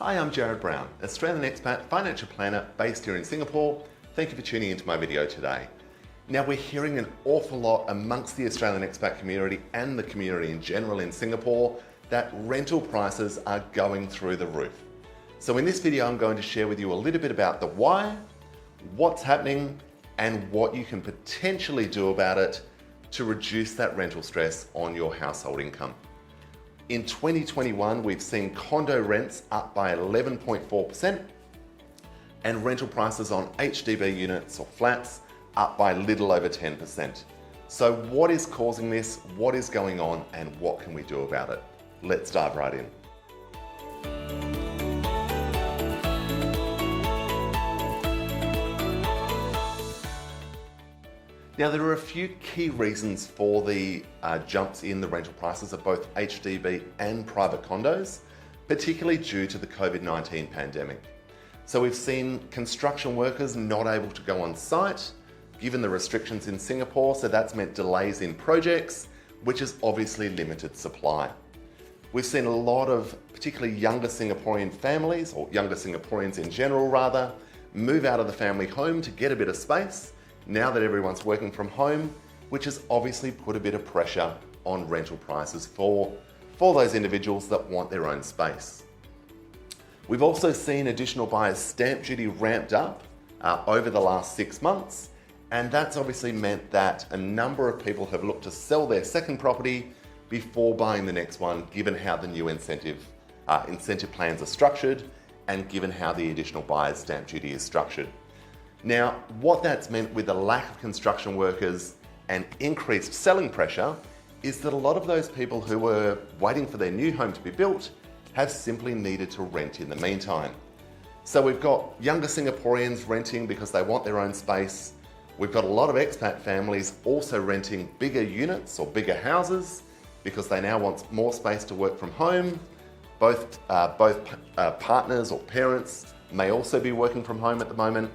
Hi, I'm Jarrad Brown, Australian expat financial planner based here in Singapore. Thank you for tuning into my video today. Now, we're hearing an awful lot amongst the Australian expat community and the community in general in Singapore that rental prices are going through the roof. So in this video, I'm going to share with you a little bit about the why, what's happening, and what you can potentially do about it to reduce that rental stress on your household income. In 2021, we've seen condo rents up by 11.4% and rental prices on HDB units or flats up by a little over 10%. So what is causing this? What is going on? And what can we do about it? Let's dive right in. Now, there are a few key reasons for the jumps in the rental prices of both HDB and private condos, particularly due to the COVID-19 pandemic. So we've seen construction workers not able to go on site, given the restrictions in Singapore, so that's meant delays in projects, which has obviously limited supply. We've seen a lot of particularly younger Singaporean families, or younger Singaporeans in general rather, move out of the family home to get a bit of space, now that everyone's working from home, which has obviously put a bit of pressure on rental prices for those individuals that want their own space. We've also seen additional buyers' stamp duty ramped up over the last 6 months, and that's obviously meant that a number of people have looked to sell their second property before buying the next one, given how the new incentive plans are structured and given how the additional buyer's stamp duty is structured. Now, what that's meant with the lack of construction workers and increased selling pressure is that a lot of those people who were waiting for their new home to be built have simply needed to rent in the meantime. So we've got younger Singaporeans renting because they want their own space. We've got a lot of expat families also renting bigger units or bigger houses because they now want more space to work from home. Both partners or parents may also be working from home at the moment.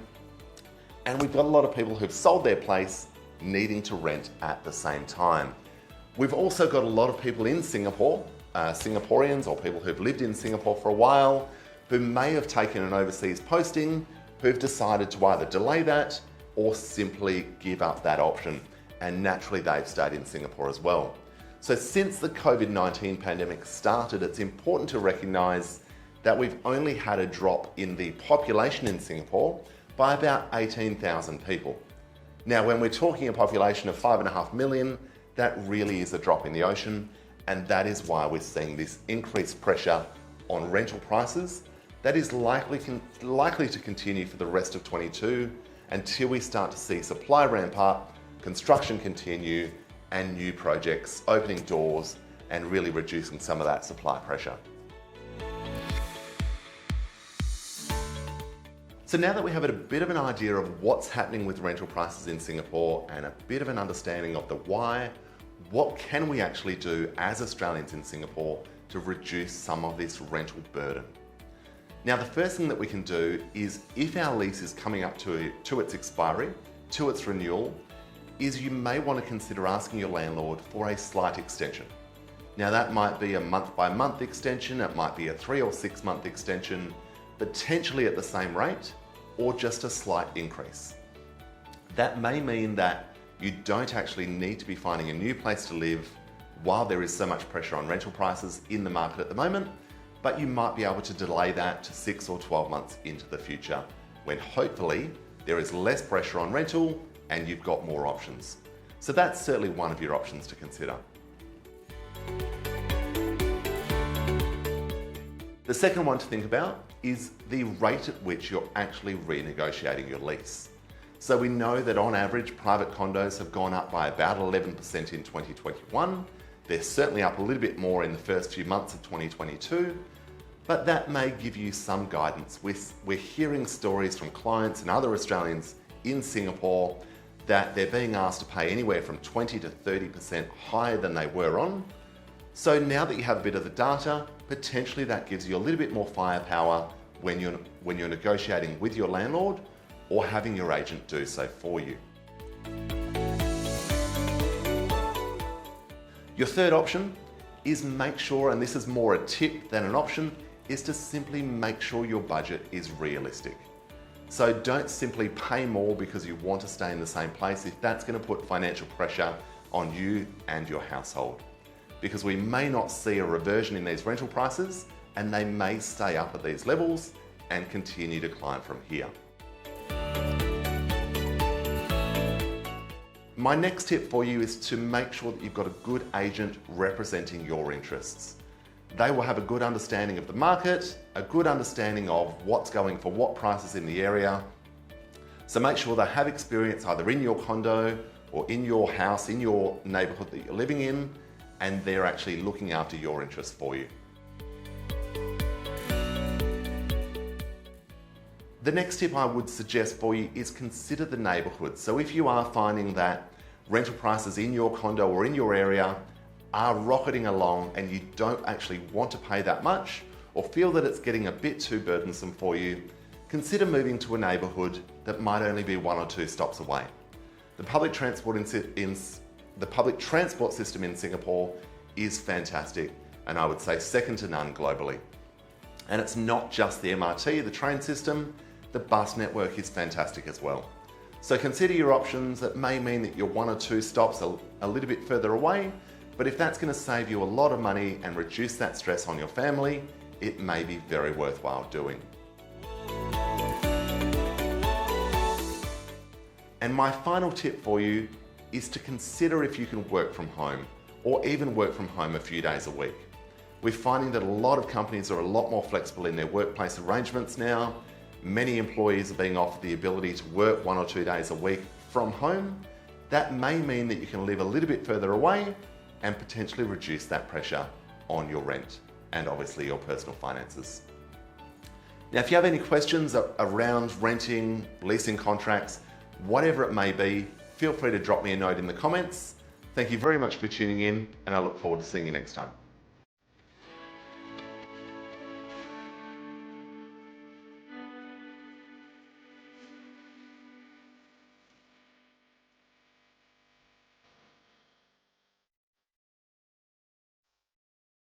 And we've got a lot of people who've sold their place needing to rent at the same time. We've also got a lot of people in Singapore, Singaporeans or people who've lived in Singapore for a while, who may have taken an overseas posting, who've decided to either delay that or simply give up that option. And naturally, they've stayed in Singapore as well. So since the COVID-19 pandemic started, it's important to recognise that we've only had a drop in the population in Singapore by about 18,000 people. Now, when we're talking a population of 5.5 million, that really is a drop in the ocean, and that is why we're seeing this increased pressure on rental prices that is likely to continue for the rest of 22 until we start to see supply ramp up, construction continue, and new projects opening doors and really reducing some of that supply pressure. So now that we have a bit of an idea of what's happening with rental prices in Singapore and a bit of an understanding of the why, what can we actually do as Australians in Singapore to reduce some of this rental burden? Now, the first thing that we can do is, if our lease is coming up to its expiry, to its renewal, is you may want to consider asking your landlord for a slight extension. Now, that might be a month-by-month extension, it might be a 3 or 6 month extension, potentially at the same rate, or just a slight increase. That may mean that you don't actually need to be finding a new place to live while there is so much pressure on rental prices in the market at the moment, but you might be able to delay that to 6 or 12 months into the future, when hopefully there is less pressure on rental and you've got more options. So that's certainly one of your options to consider. The second one to think about is the rate at which you're actually renegotiating your lease. So we know that on average, private condos have gone up by about 11% in 2021. They're certainly up a little bit more in the first few months of 2022, but that may give you some guidance. We're hearing stories from clients and other Australians in Singapore that they're being asked to pay anywhere from 20 to 30% higher than they were on. So now that you have a bit of the data, potentially that gives you a little bit more firepower when you're negotiating with your landlord or having your agent do so for you. Your third option is make sure, and this is more a tip than an option, is to simply make sure your budget is realistic. So don't simply pay more because you want to stay in the same place if that's going to put financial pressure on you and your household. Because we may not see a reversion in these rental prices and they may stay up at these levels and continue to climb from here. My next tip for you is to make sure that you've got a good agent representing your interests. They will have a good understanding of the market, a good understanding of what's going for what prices in the area. So make sure they have experience either in your condo or in your house, in your neighborhood that you're living in, and they're actually looking after your interests for you. The next tip I would suggest for you is consider the neighborhood. So if you are finding that rental prices in your condo or in your area are rocketing along and you don't actually want to pay that much or feel that it's getting a bit too burdensome for you, consider moving to a neighborhood that might only be 1 or 2 stops away. The public transport system in Singapore is fantastic, and I would say second to none globally. And it's not just the MRT, the train system, the bus network is fantastic as well. So consider your options. It may mean that you're 1 or 2 stops a little bit further away, but if that's going to save you a lot of money and reduce that stress on your family, it may be very worthwhile doing. And my final tip for you is to consider if you can work from home or even work from home a few days a week. We're finding that a lot of companies are a lot more flexible in their workplace arrangements now. Many employees are being offered the ability to work 1 or 2 days a week from home. That may mean that you can live a little bit further away and potentially reduce that pressure on your rent and obviously your personal finances. Now, if you have any questions around renting, leasing contracts, whatever it may be, feel free to drop me a note in the comments. Thank you very much for tuning in, and I look forward to seeing you next time.